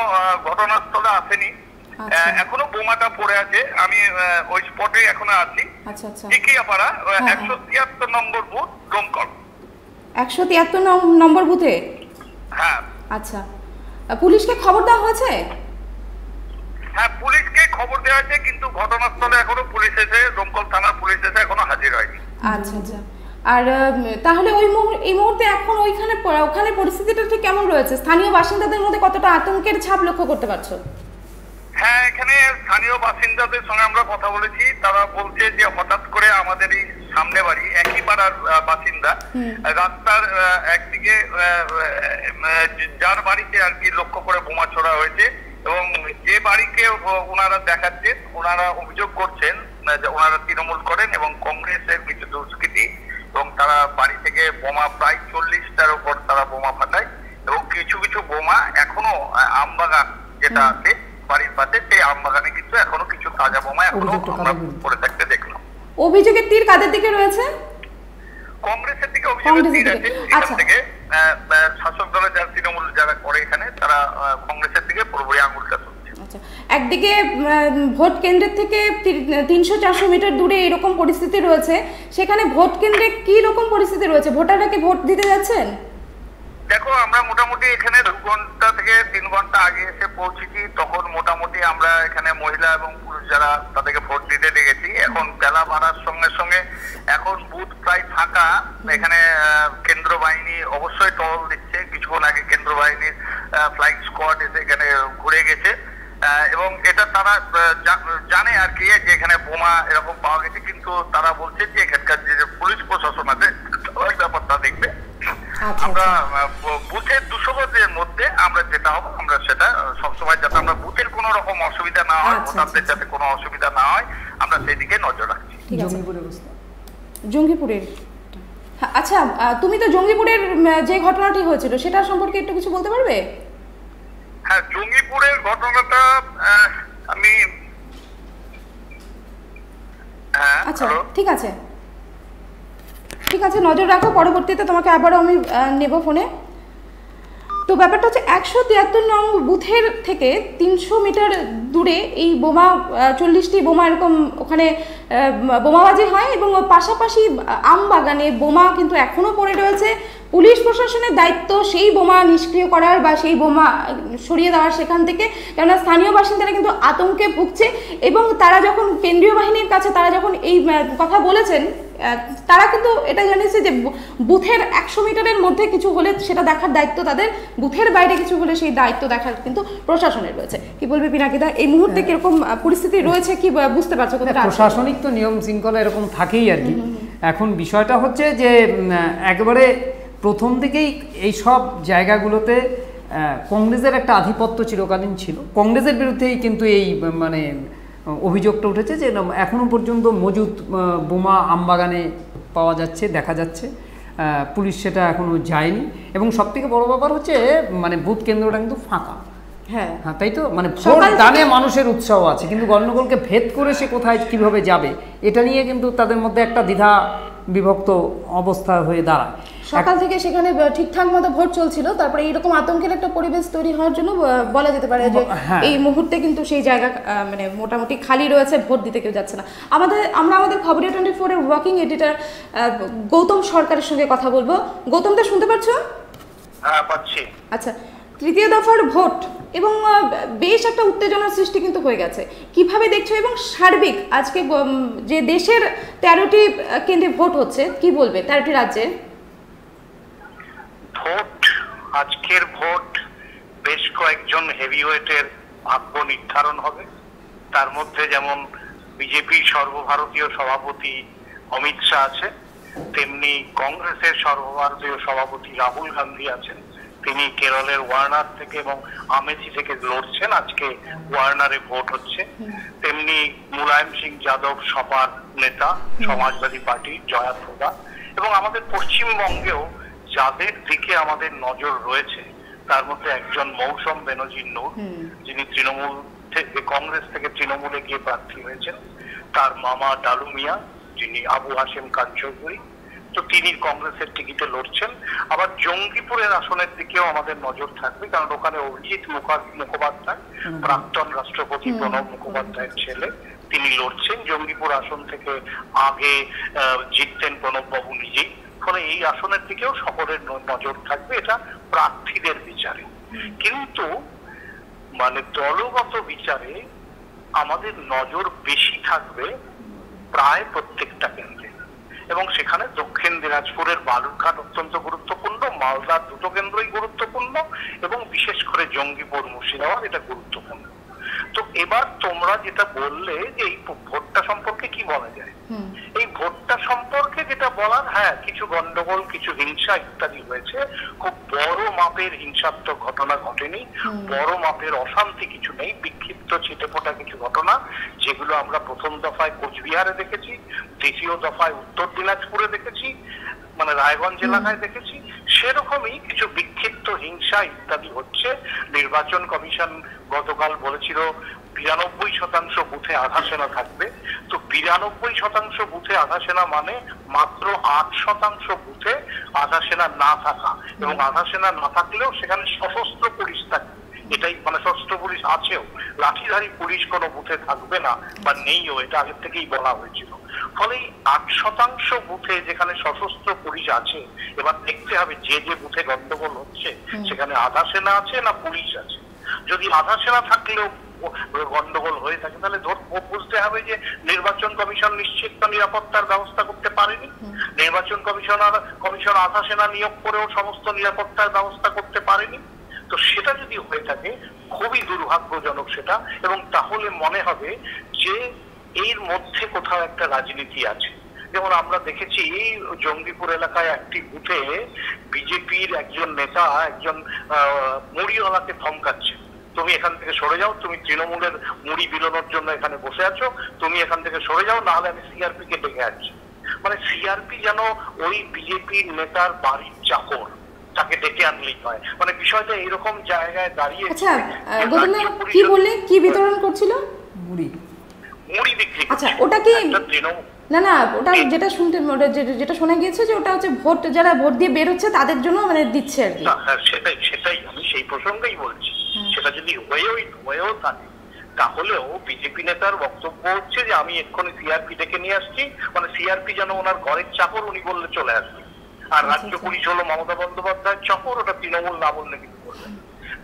ঘটনাস্থলে আসেনি, এখনো বোমাটা পড়ে আছে। আমি ওই স্পটে এখনো আছি, টিকিয়াপাড়া 173 নম্বর বুথ ডোমকল। 173 নম্বর বুথে? হ্যাঁ। আচ্ছা, পুলিশকে খবর দেওয়া হয়েছে? হ্যাঁ, পুলিশকে খবর দেওয়া হয়েছে, কিন্তু ঘটনাস্থলে এখনো পুলিশ এসে, ডোমকল থানার পুলিশ এসে এখনো হাজির হয়নি। আচ্ছা আচ্ছা। আর তাহলে এই মুহূর্তে এখন ওখানে পরিস্থিতিটা ঠিক কেমন রয়েছে? স্থানীয় বাসিন্দাদের মধ্যে কতটা আতঙ্কের ছাপ লক্ষ্য করতে পারছো? হ্যাঁ, এখানে স্থানীয় বাসিন্দাদের সঙ্গে আমরা কথা বলেছি, তারা বলছে যে হঠাৎ করে আমাদের এই সামনে বাড়ি, একই পাড়ার বাসিন্দা, রাস্তার একদিকে যার বাড়িতে আর কি লক্ষ্য করে বোমা ছোড়া হয়েছে, এবং যে বাড়িকে ওনারা দেখাচ্ছেন, ওনারা অভিযোগ করছেন ওনারা তৃণমূল করেন এবং কংগ্রেসের কিছু দুষ্কৃতী, এবং তারা বাড়ি থেকে বোমা প্রায় 40টার উপর তারা বোমা ফাটায়, এবং কিছু কিছু বোমা এখনো আমবাগান যেটা আছে বাড়ির পাশে, সেই আমবাগানে কিন্তু এখনো কিছু তাজা বোমা এখনো আমরা পড়ে থাকতে দেখলাম। অভিযোগের তীর কাদের দিকে রয়েছে? কংগ্রেসের দিকে অভিযোগের তীর আছে। এখান থেকে শাসক দলের যারা তৃণমূল যারা করে এখানে, তারা কংগ্রেসের দিকে পুরোপুরি আঙুলটা তুলছে। আচ্ছা, একদিকে ভোট কেন্দ্রের থেকে 300-400 মিটার দূরে এরকম পরিস্থিতি রয়েছে, সেখানে ভোট কেন্দ্রে কি রকম পরিস্থিতি রয়েছে? ভোটাররা কি ভোট দিতে যাচ্ছেন? দেখো, আমরা মোটামুটি এখানে 2 ঘন্টা থেকে 3 ঘন্টা আগে এসে পৌঁছেছি। তখন মোটামুটি আমরা এখানে মহিলা এবং পুরুষ যারা তাদেরকে ভোট দিতে দেখেছি। এখন বেলা বাড়ার সঙ্গে সঙ্গে এখন বুথ প্রায় ফাঁকা। এখানে কেন্দ্র বাহিনী অবশ্যই টহল দিচ্ছে। কিছুক্ষণ আগে কেন্দ্র বাহিনীর ফ্লাইং স্কোয়াড এসে এখানে ঘুরে গেছে এবং এটা তারা জানে আর কি যে এখানে বোমা এরকম পাওয়া গেছে, কিন্তু তারা বলছে যে এখানকার যে পুলিশ প্রশাসন আছে ওই ব্যাপারটা দেখবে। আমরা বুথের 200 গজের মধ্যে আমরা যেটা হবে আমরা সেটা সবসময়, যাতে আমরা বুথের কোনো রকম অসুবিধা না হয়, ভোটারদের যাতে কোনো অসুবিধা না হয়, আমরা সেই দিকে নজর রাখছি। জঙ্গিপুরের, আচ্ছা তুমি তো জঙ্গিপুরের যে ঘটনাটি হয়েছিল সেটা সম্পর্কে একটু কিছু বলতে পারবে? হ্যাঁ, জঙ্গিপুরের ঘটনাটা আমি আচ্ছা ঠিক আছে, নজর রাখো, পরবর্তীতে তোমাকে আবারও আমি নেব ফোনে। তো ব্যাপারটা হচ্ছে 173 নং বুথের থেকে 300 মিটার দূরে এই বোমা 40টি বোমা এরকম ওখানে বোমাবাজি হয় এবং পাশাপাশি আম বাগানে বোমা কিন্তু এখনও পড়ে রয়েছে। পুলিশ প্রশাসনের দায়িত্ব সেই বোমা নিষ্ক্রিয় করার বা সেই বোমা সরিয়ে দেওয়ার সেখান থেকে, কেননা স্থানীয় বাসিন্দারা কিন্তু আতঙ্কে ভুগছে এবং তারা যখন কেন্দ্রীয় বাহিনীর কাছে তারা যখন এই কথা বলেছেন, তারা কিন্তু এটা জানিয়েছে যে বুথের 100 মিটারের মধ্যে কিছু হলে সেটা দেখার দায়িত্ব তাদের, বুথের বাইরে কিছু হলে সেই দায়িত্ব দেখার কিন্তু প্রশাসনের রয়েছে। কি বলবে পিনাকিদা, এই মুহূর্তে কিরকম পরিস্থিতি রয়েছে কি বুঝতে পারছো? প্রশাসনিক তো নিয়ম শৃঙ্খলা এরকম থাকেই আর কি। এখন বিষয়টা হচ্ছে যে একবারে প্রথম থেকেই এই সব জায়গাগুলোতে কংগ্রেসের একটা আধিপত্য চিরকালীন ছিল। কংগ্রেসের বিরুদ্ধেই কিন্তু এই মানে অভিযোগটা উঠেছে যে এখনও পর্যন্ত মজুদ বোমা আমবাগানে পাওয়া যাচ্ছে, দেখা যাচ্ছে। পুলিশ সেটা এখনও যায়নি এবং সবথেকে বড় ব্যাপার হচ্ছে মানে বুথ কেন্দ্রটা কিন্তু ফাঁকা। হ্যাঁ, তাই তো, মানে ভোট দানে মানুষের উৎসাহ আছে, কিন্তু গণ্ডগোলকে ভেদ করে সে কোথায় কিভাবে যাবে এটা নিয়ে কিন্তু তাদের মধ্যে একটা দ্বিধা বিভক্ত অবস্থা হয়ে দাঁড়ায়। সকাল থেকে সেখানে ঠিকঠাক মতো ভোট চলছিল, তারপরে এইরকম আতঙ্কের একটা পরিবেশ তৈরি হওয়ার জন্য বলা যেতে পারে যে এই মুহূর্তে কিন্তু সেই জায়গা মানে মোটামুটি খালি রয়েছে, ভোট দিতে কেউ যাচ্ছে না। আমরা আমাদের খবরের 24 এর ওয়ার্কিং এডিটর গৌতম সরকারের সঙ্গে কথা বলবো। গৌতমদা শুনতে পাচ্ছো? হ্যাঁ, পাচ্ছি। আচ্ছা, তৃতীয় দফার ভোট এবং বেশ একটা উত্তেজনার সৃষ্টি কিন্তু হয়ে গেছে, কিভাবে দেখছো? এবং সার্বিক আজকে যে দেশের 13টি কেন্দ্রে ভোট হচ্ছে, কি বলবে 13টি রাজ্যে ভোট? আজকের ভোট বেশ কয়েকজন হেভিওয়েটের ভাগ্য নির্ধারণ হবে। তার মধ্যে যেমন বিজেপির সর্বভারতীয় সভাপতি অমিত শাহ আছে, তেমনি কংগ্রেসের সর্বভারতীয় সভাপতি রাহুল গান্ধী আছেন। তিনি কেরলের ওয়ার্নার থেকে এবং আমেথি থেকে লড়ছেন। আজকে ওয়ার্নারে ভোট হচ্ছে। তেমনি মুলায়ম সিং যাদব সপার নেতা, সমাজবাদী পার্টি জয়া প্রদা। এবং আমাদের পশ্চিমবঙ্গেও যাদের দিকে আমাদের নজর রয়েছে তার মধ্যে একজন মৌসম বেনজির নূর, যিনি তৃণমূল থেকে কংগ্রেস থেকে তৃণমূলে গিয়ে প্রার্থী হয়েছেন। তার মামা ডালু মিয়া, যিনি আবু হাসেম কাঞ্চনপুরী, তো তিনি কংগ্রেসের টিকিটে লড়ছেন। আবার জঙ্গিপুরের আসনের দিকেও আমাদের নজর থাকবে, কারণ ওখানে অভিজিৎ মুখোপাধ্যায়, প্রাক্তন রাষ্ট্রপতি প্রণব মুখোপাধ্যায়ের ছেলে, তিনি লড়ছেন। জঙ্গিপুর আসন থেকে আগে জিততেন প্রণব বাবু নিজেই। ফলে এই আসনের দিকেও সকলের নজর থাকবে, এটা প্রার্থীদের বিচারে। কিন্তু মানে দলগত বিচারে আমাদের নজর বেশি থাকবে প্রায় প্রত্যেকটা কেন্দ্রে, এবং সেখানে দক্ষিণ দিনাজপুরের বালুরঘাট অত্যন্ত গুরুত্বপূর্ণ, মালদার 2টো কেন্দ্রই গুরুত্বপূর্ণ, এবং বিশেষ করে জঙ্গিপুর মুর্শিদাবাদ এটা গুরুত্বপূর্ণ। তো এবার তোমরা যেটা বললে যে এই ভোটটা সম্পর্কে কি বলা যায়, এই ভোটটা সম্পর্কে যেটা বলার, হ্যাঁ কিছু গন্ডগোল, কিছু হিংসা ইত্যাদি হয়েছে। খুব বড় মাপের হিংসাত্মক ঘটনা ঘটেনি, বড় মাপের অশান্তি কিছু নেই, বিক্ষিপ্ত ছিটেফোঁটা কিছু ঘটনা যেগুলো আমরা প্রথম দফায় কোচবিহারে দেখেছি, দ্বিতীয় দফায় উত্তর দিনাজপুরে দেখেছি, মানে রায়গঞ্জ এলাকায় দেখেছি। সেরকমই কিছু বিক্ষিপ্ত হিংসা ইত্যাদি হচ্ছে। নির্বাচন কমিশন গতকাল বলেছিল 92% বুথে আধা সেনা থাকবে। তো 92% বুথে আধা সেনা মানে মাত্র 8% বুথে আধা সেনা না থাকা, এবং আধা সেনা না থাকলেও সেখানে সশস্ত্র পুলিশ থাকবে। এটাই মানে সশস্ত্র পুলিশ আছেও, লাঠিধারী পুলিশ কোনো বুথে থাকবে না বা নেইও, এটা আগের থেকেই বলা হয়েছিল। ফলে 8% বুথে যেখানে সশস্ত্র পুলিশ আছে, এবার দেখতে হবে যে যে বুথে গন্ডগোল হচ্ছে সেখানে আধা সেনা আছে না পুলিশ আছে। যদি আধা সেনা থাকলেও গন্ডগোল হয়ে থাকে তাহলে বুঝতে হবে যে নির্বাচন কমিশন নিশ্চিত নিরাপত্তার ব্যবস্থা করতে পারেনি, নির্বাচন কমিশন আধা সেনা নিয়োগ করেও সমস্ত নিরাপত্তার ব্যবস্থা করতে পারেনি। তো সেটা যদি হয়ে থাকে খুবই দুর্ভাগ্যজনক সেটা, এবং তাহলে মনে হবে যে এর মধ্যে কোথাও একটা রাজনীতি আছে। যেমন আমরা দেখেছি জঙ্গিপুর এলাকায় একটি বুথে বিজেপির একজন নেতা একজন মুড়িওয়ালাকে ধমকাচ্ছে, তুমি এখান থেকে সরে যাও, তুমি তৃণমূলের মুড়ি বিলোনোর জন্য এখানে বসে আছো, তুমি এখান থেকে সরে যাও, না হলে আমি সিআরপি কে ডেকে আনছি। মানে সিআরপি যেন ওই বিজেপির নেতার বাড়ির চাকর, তাকে ডেকে আনলেই হয়। মানে বিষয়টা এরকম জায়গায় দাঁড়িয়ে। আচ্ছা গৌতমদা কি বললে, কি বিতরণ করছিল? মুড়ি বিক্রি। আচ্ছা ওটা কি না না ওটা যেটা যেটা শোনা গিয়েছে যে ওটা হচ্ছে ভোট, যারা ভোট দিয়ে বের হচ্ছে তাদের জন্য মানে দিচ্ছে আর কি। সেটাই আমি সেই প্রসঙ্গেই বলছি। সেটা যদি হয়েও থাকে তাহলেও বিজেপি নেতার বক্তব্য হচ্ছে যে আমি এক্ষুনি সিআরপি ডেকে নিয়ে আসছি, মানে সিআরপি যেন ওনার ঘরের চাকর, উনি বললে চলে আসবে। আর রাজ্য পুলিশ হলো মমতা বন্দ্যোপাধ্যায়ের চাকর, ওটা তৃণমূল না বললে কিন্তু করবে।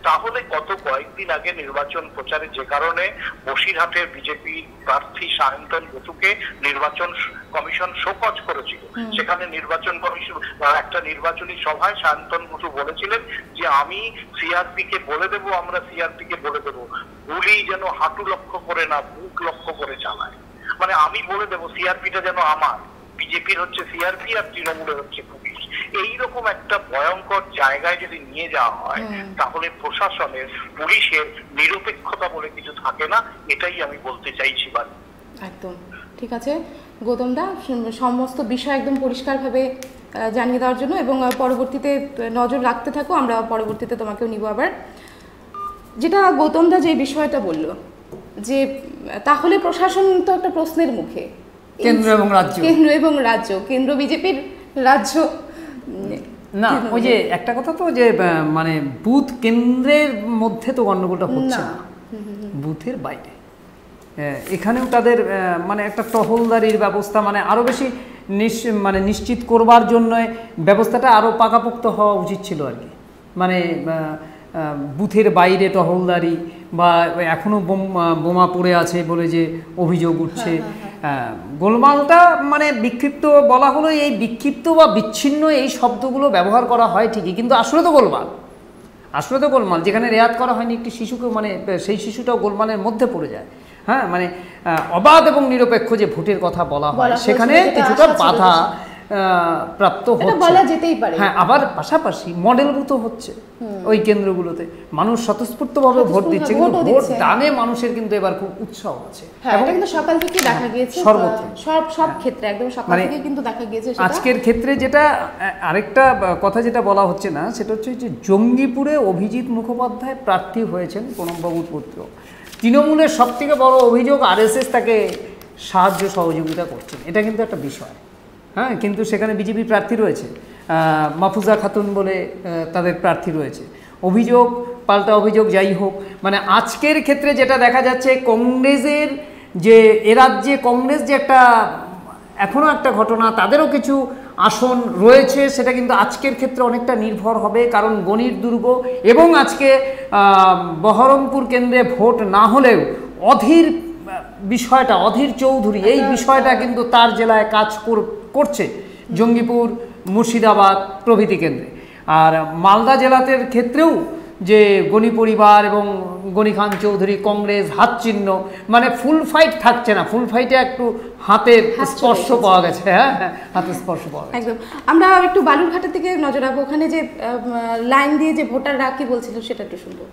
তাহলে গত কয়েকদিন আগে নির্বাচন প্রচারে যে কারণে বসিরহাটের বিজেপি প্রার্থী সায়ন্তন বসুকে নির্বাচন কমিশন শোকজ করেছিল, সেখানে নির্বাচন কমিশন একটা নির্বাচনী সভায় সায়ন্তন বসু বলেছিলেন যে আমি সিআরপি কে বলে দেবো, আমরা সিআরপি কে বলে দেবো গুলি যেন হাঁটু লক্ষ্য করে না বুক লক্ষ্য করে চালায়। মানে আমি বলে দেবো সিআরপিটা যেন আমার, বিজেপির হচ্ছে সিআরপি আর তৃণমূলের হচ্ছে পুলিশ। এইরকম একটা ভয়ঙ্কর জায়গায় যদি নিয়ে যাওয়া হয় তাহলে প্রশাসনের, পুলিশের নিরপেক্ষতা বলে কিছু থাকে না, এটাই আমি বলতে চাইছি। একদম ঠিক আছে গৌতমদা, সমস্ত বিষয় একদম পরিষ্কারভাবে জানিয়ে দেওয়ার জন্য, এবং পরবর্তীতে নজর রাখতে থাকো, আমরা পরবর্তীতে তোমাকেও নিব আবার। যেটা গৌতমদা যে বিষয়টা বলল যে তাহলে প্রশাসন তো একটা প্রশ্নের মুখে, কেন্দ্র এবং রাজ্য, কেন্দ্র বিজেপির, রাজ্য না। ওই যে একটা কথা তো যে মানে বুথ কেন্দ্রের মধ্যে তো গন্ডগোলটা হচ্ছে না, বুথের বাইরে এখানেও তাদের মানে একটা টহলদারির ব্যবস্থা, মানে আরও বেশি নিশ্চিত করবার জন্য ব্যবস্থাটা আরও পাকাপোক্ত হওয়া উচিত ছিল আর কি। মানে বুথের বাইরে টহলদারি, বা এখনও বোমা পড়ে আছে বলে যে অভিযোগ উঠছে, গোলমালটা মানে বিক্ষিপ্ত বলা হলো, এই বিক্ষিপ্ত বা বিচ্ছিন্ন এই শব্দগুলো ব্যবহার করা হয় ঠিকই, কিন্তু আসলে তো গোলমাল, যেখানে রেয়াত করা হয়নি একটি শিশুকে, মানে সেই শিশুটাও গোলমালের মধ্যে পড়ে যায়। হ্যাঁ, মানে অবাধ এবং নিরপেক্ষ যে ভোটের কথা বলা হয় সেখানে কিছুটা বাধা প্রাপ্ত হচ্ছে, বলা যেতেই পারে। হ্যাঁ, আবার পাশাপাশি মডেল বুথও হচ্ছে ওই কেন্দ্রগুলোতে, মানুষ স্বতঃস্ফূর্তভাবে ভোট দিচ্ছে, কিন্তু ভোট দানে মানুষের কিন্তু এবার খুব উৎসাহ আছে। এবং কিন্তু সকাল থেকে দেখা গিয়েছে সর্বত্র, সব ক্ষেত্রে একদম সকাল থেকে কিন্তু দেখা গিয়েছে। আজকের ক্ষেত্রে যেটা আরেকটা কথা যেটা বলা হচ্ছে না, সেটা হচ্ছে যে জঙ্গিপুরে অভিজিৎ মুখোপাধ্যায় প্রার্থী হয়েছেন প্রণববাবুর পুত্র। তৃণমূলের সবথেকে বড় অভিযোগ আরএসএস তাকে সাহায্য সহযোগিতা করছেন, এটা কিন্তু একটা বিষয়। হ্যাঁ, কিন্তু সেখানে বিজেপি প্রার্থী রয়েছে, মাহফুজা খাতুন বলে তাদের প্রার্থী রয়েছে। অভিযোগ পাল্টা অভিযোগ, যাই হোক, মানে আজকের ক্ষেত্রে যেটা দেখা যাচ্ছে কংগ্রেসের যে রাজ্যে কংগ্রেস যে একটা এখনও একটা ঘটনা, তাদেরও কিছু আসন রয়েছে, সেটা কিন্তু আজকের ক্ষেত্রে অনেকটা নির্ভর হবে, কারণ গণির দুর্গ এবং আজকে বহরমপুর কেন্দ্রে ভোট না হলেও অধীর বিষয়টা, অধীর চৌধুরী এই বিষয়টা কিন্তু তার জেলায় কাজ করছে, জঙ্গিপুর, মুর্শিদাবাদ প্রভৃতি কেন্দ্রে। আর মালদা জেলাতে ক্ষেত্রেও যে গণি পরিবার এবং গণি খান চৌধুরী কংগ্রেস হাত চিহ্ন, মানে ফুল ফাইট থাকছে না, ফুল ফাইটে একটু হাতের স্পর্শ পাওয়া গেছে। হ্যাঁ, হাতের স্পর্শ পাওয়া গেছে। একদম। আমরা একটু বালুরঘাটের দিকে নজর রাখবো, ওখানে যে লাইন দিয়ে যে ভোটাররা কি বলছিল সেটা একটু শুনবো।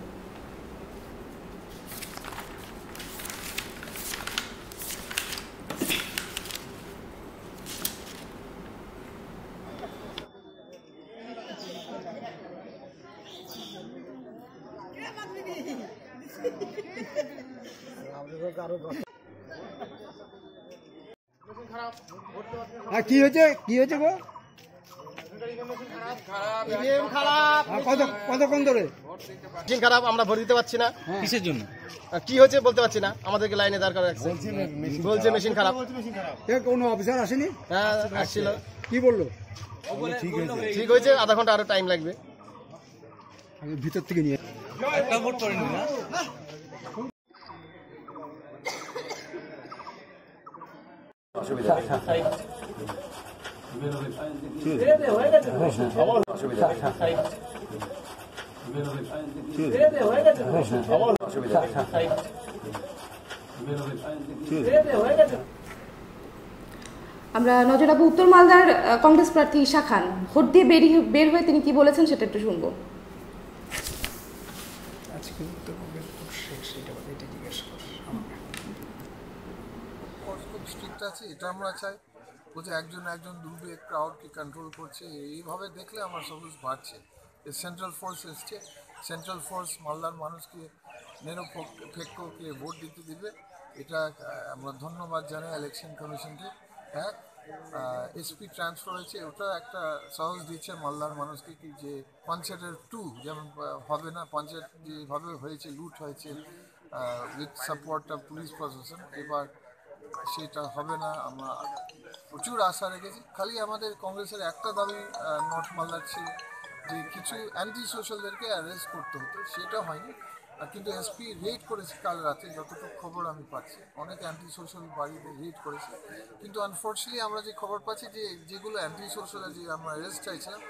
কি হয়েছে গো? কতক্ষণ ধরে মেশিন খারাপ, আমরা ভোট দিতে পারছি না। কিসের জন্য? কি হচ্ছে বলতে পারছি না, আমাদেরকে লাইনে দাঁড় করা রাখছে, বলছে মেশিন খারাপ। কোনো অফিসার আসেনি? হ্যাঁ আসছিল, কি বললো? ঠিক হয়েছে, আধা ঘন্টা আরো টাইম লাগবে। ভিতর থেকে নিয়ে একটা ভোট করেনি না? আমরা নজর রাখবো উত্তর মালদার কংগ্রেস প্রার্থী ঈশা খান ভোট দিয়ে বের হয়ে তিনি কি বলেছেন সেটা একটু শুনবো। খুব স্ট্রিক্ট আছে, এটা আমরা চাই। বলছে একজন একজন দুর্গে ক্রাউডকে কন্ট্রোল করছে, এইভাবে দেখলে আমার সবুজ বাড়ছে। সেন্ট্রাল ফোর্স এসছে, সেন্ট্রাল ফোর্স মালদার মানুষকে নিরপেক্ষকে ভোট দিতে দিবে, এটা আমরা ধন্যবাদ জানাই ইলেকশন কমিশনকে। এক এসপি ট্রান্সফার হয়েছে, ওটা একটা সাহস দিচ্ছে মালদার মানুষকে কি যে পঞ্চায়েতের 2 যেমন হবে না, পঞ্চায়েত যেভাবে হয়েছে লুট হয়েছে উইথ সাপোর্ট অফ পুলিশ প্রশাসন, এবার সেটা হবে না। আমরা প্রচুর আশা রেখেছি। খালি আমাদের কংগ্রেসের একটা দাবি নর্থ মালদার ছিল যে কিছু অ্যান্টি সোশ্যালদেরকে অ্যারেস্ট করতে হতো, সেটা হয়নি। কিন্তু এসপি রেড করেছে কাল রাতে, যতটুকু খবর আমি পাচ্ছি অনেক অ্যান্টি সোশ্যাল বাড়িতে রেড করেছে। কিন্তু আনফর্চুনেটলি আমরা যে খবর পাচ্ছি যে যেগুলো অ্যান্টি সোশ্যাল যে আমরা অ্যারেস্ট চাইছিলাম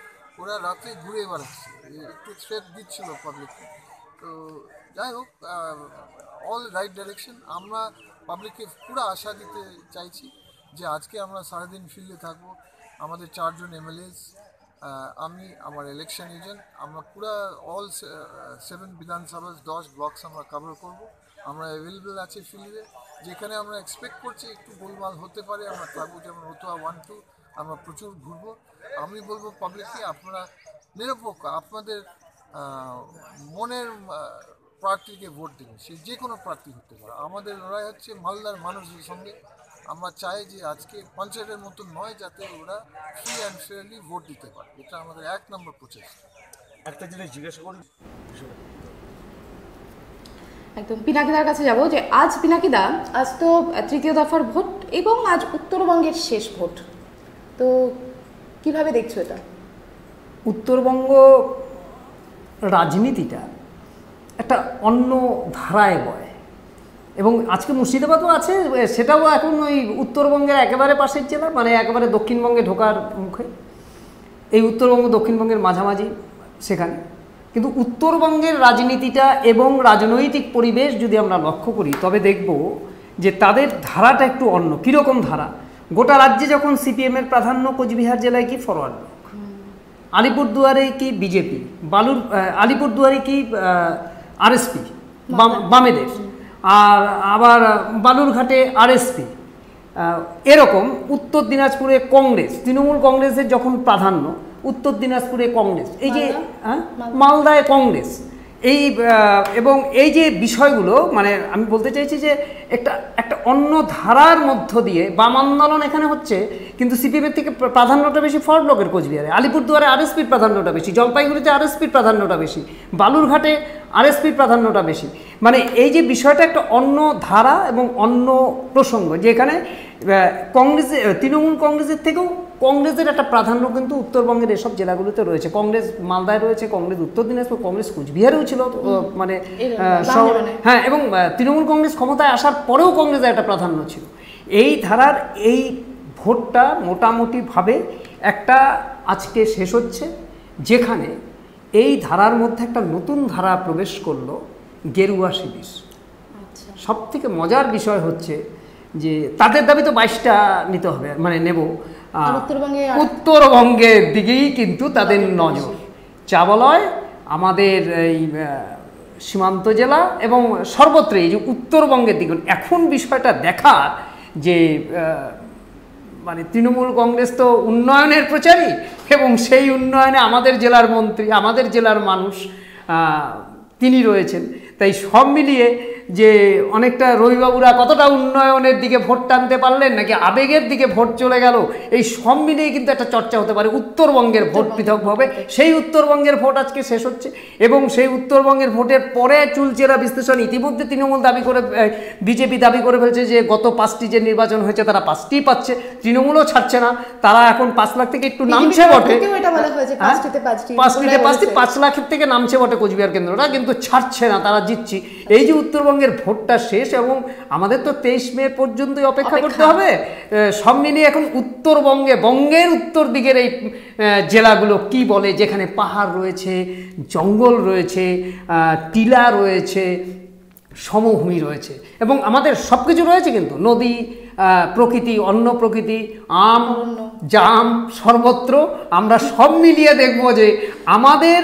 ওরা রাতে ঘুরে বেড়াচ্ছে, একটু থ্রেট দিচ্ছিল পাবলিককে। তো যাই হোক, অল রাইট ডাইরেকশন। আমরা পাবলিককে পুরো আশা দিতে চাইছি যে আজকে আমরা সারাদিন ফিল্ডে থাকবো। আমাদের 4 জন এমএলএস, আমি আমার ইলেকশন এজেন্ট, আমরা পুরো অল 7 বিধানসভা 10 ব্লকস আমরা কভার করব। আমরা অ্যাভেলেবেল আছি ফিল্ডে, যেখানে আমরা এক্সপেক্ট করছি একটু গোলমাল হতে পারে আমরা থাকবো, যেমন রতুয়া 1-2 আমরা প্রচুর ঘুরবো। আমি বলবো পাবলিককে আপনারা নিরপেক্ষ আপনাদের মনের প্রার্থীকে ভোট দেবেন, সে যে কোনো প্রার্থী হতে পারে। আমাদের লড়াই হচ্ছে মালদার মানুষের সঙ্গে। আমরা চাই যে আজকে পঞ্চায়েতের মতন নয়, যাতে ওরা ফ্রি অ্যান্ড ফেয়ারলি ভোট দিতে পারে, এটা আমাদের 1 নম্বর প্রচেষ্টা। একটা জিনিস জিজ্ঞাসা করি, একদম পিনাকিদার কাছে যাব যে আজ পিনাকিদা, আজ তো 3য় দফার ভোট এবং আজ উত্তরবঙ্গের শেষ ভোট, তো কিভাবে দেখছো এটা? উত্তরবঙ্গ রাজনীতিটা একটা অন্য ধারায় বয়, এবং আজকে মুর্শিদাবাদও আছে, সেটাও এখন ওই উত্তরবঙ্গের একেবারে পাশের জেলা, মানে একেবারে দক্ষিণবঙ্গে ঢোকার মুখে। এই উত্তরবঙ্গ দক্ষিণবঙ্গের মাঝামাঝি সেখানে। কিন্তু উত্তরবঙ্গের রাজনীতিটা এবং রাজনৈতিক পরিবেশ যদি আমরা লক্ষ্য করি তবে দেখব যে তাদের ধারাটা একটু অন্য। কীরকম ধারা? গোটা রাজ্যে যখন সিপিএমের প্রাধান্য, কোচবিহার জেলায় কি ফরওয়ার্ড ব্লক, আলিপুরদুয়ারে কি বিজেপি, আলিপুরদুয়ারে কি আরএসপি বামেদের, আর আবার বালুরঘাটে আরএসপি, এরকম উত্তর দিনাজপুরে কংগ্রেস, তৃণমূল কংগ্রেসের যখন প্রাধান্য, উত্তর দিনাজপুরে কংগ্রেস, এই যে মালদায় কংগ্রেস, এই এবং এই যে বিষয়গুলো, মানে আমি বলতে চাইছি যে একটা অন্য ধারার মধ্য দিয়ে বাম আন্দোলন এখানে হচ্ছে, কিন্তু সিপিএমের থেকে প্রাধান্যটা বেশি ফরওয়ার্ড ব্লকের কোচবিহারে, আলিপুরদুয়ারে আরএসপির প্রাধান্যটা বেশি, জলপাইগুড়িতে আরএসপির প্রাধান্যটা বেশি, বালুরঘাটে আরএসপির প্রাধান্যটা বেশি। মানে এই যে বিষয়টা একটা অন্য ধারা এবং অন্য প্রসঙ্গ, যেখানে কংগ্রেস, তৃণমূল কংগ্রেসের থেকেও কংগ্রেসের একটা প্রাধান্য কিন্তু উত্তরবঙ্গের এসব জেলাগুলোতে রয়েছে। কংগ্রেস মালদায় রয়েছে, কংগ্রেস উত্তর দিনাজপুর, কংগ্রেস কোচবিহারেও ছিল, মানে হ্যাঁ, এবং তৃণমূল কংগ্রেস ক্ষমতায় আসার পরেও কংগ্রেসের একটা প্রাধান্য ছিল। এই ধারার এই ভোটটা মোটামুটিভাবে একটা আজকে শেষ হচ্ছে, যেখানে এই ধারার মধ্যে একটা নতুন ধারা প্রবেশ করলো, গেরুয়া শিবির। সব থেকে মজার বিষয় হচ্ছে যে তাদের দাবি তো 22টা নিতে হবে, মানে নেব, উত্তরবঙ্গের দিকেই কিন্তু তাদের নজর। চাবলয়, আমাদের এই সীমান্ত জেলা এবং সর্বত্র এই যে উত্তরবঙ্গের দিকে এখন বিষয়টা দেখার যে মানে তৃণমূল কংগ্রেস তো উন্নয়নের প্রচারী, এবং সেই উন্নয়নে আমাদের জেলার মন্ত্রী, আমাদের জেলার মানুষ তিনি রয়েছেন। তাই সব মিলিয়ে যে অনেকটা রবিবাবুরা কতটা উন্নয়নের দিকে ভোট টানতে পারলেন নাকি আবেগের দিকে ভোট চলে গেল, এই সব মিলিয়ে কিন্তু একটা চর্চা হতে পারে উত্তরবঙ্গের ভোট পৃথকভাবে। সেই উত্তরবঙ্গের ভোট আজকে শেষ হচ্ছে এবং সেই উত্তরবঙ্গের ভোটের পরে চুলচেরা বিশ্লেষণ ইতিমধ্যে তৃণমূল বিজেপি দাবি করে ফেলছে যে গত 5টি যে নির্বাচন হয়েছে তারা 5টিই পাচ্ছে, তৃণমূলও ছাড়ছে না, তারা এখন 5 লাখ থেকে একটু নামছে বটে, 5টিতে 5 লাখের থেকে নামছে বটে কোচবিহার কেন্দ্রটা, কিন্তু ছাড়ছে না, তারা জিতছি। এই যে উত্তরবঙ্গের ভোটটা শেষ এবং আমাদের তো 23 মে পর্যন্তই অপেক্ষা করতে হবে। সব মিলিয়ে এখন উত্তরবঙ্গে, বঙ্গের উত্তর দিকের এই জেলাগুলো কি বলে, যেখানে পাহাড় রয়েছে, জঙ্গল রয়েছে, টিলা রয়েছে, সমভূমি রয়েছে এবং আমাদের সব কিছু রয়েছে, কিন্তু নদী, প্রকৃতি, অন্য প্রকৃতি, আম, জাম সর্বত্র। আমরা সব মিলিয়ে দেখব যে আমাদের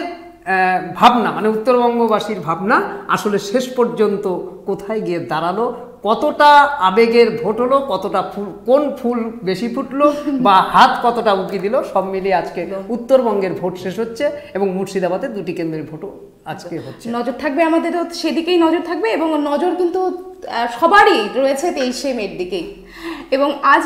ভাবনা মানে উত্তরবঙ্গবাসীর ভাবনা আসলে শেষ পর্যন্ত কোথায় গিয়ে দাঁড়ালো, কতটা আবেগের ভোট হলো, কতটা কোন ফুল বেশি ফুটলো বা হাত কতটা উঁকি দিল, সব মিলিয়ে আজকে উত্তরবঙ্গের ভোট শেষ হচ্ছে এবং মুর্শিদাবাদের 2টি কেন্দ্রের ভোটও আজকে হচ্ছে। নজর থাকবে আমাদেরও সেদিকেই নজর থাকবে এবং নজর কিন্তু সবারই রয়েছে 23 মের দিকেই। এবং আজ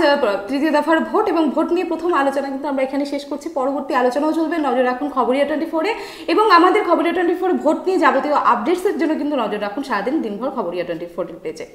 তৃতীয় দফার ভোট এবং ভোট নিয়ে প্রথম আলোচনা কিন্তু আমরা এখানে শেষ করছি। পরবর্তী আলোচনাও চলবে, নজর রাখুন খবরিয়া 24-এ এবং আমাদের খবরিয়া 24 ভোট নিয়ে যাবতীয় আপডেটসের জন্য কিন্তু নজর রাখুন সারাদিন দিনভর খবরিয়া 24 পেজে।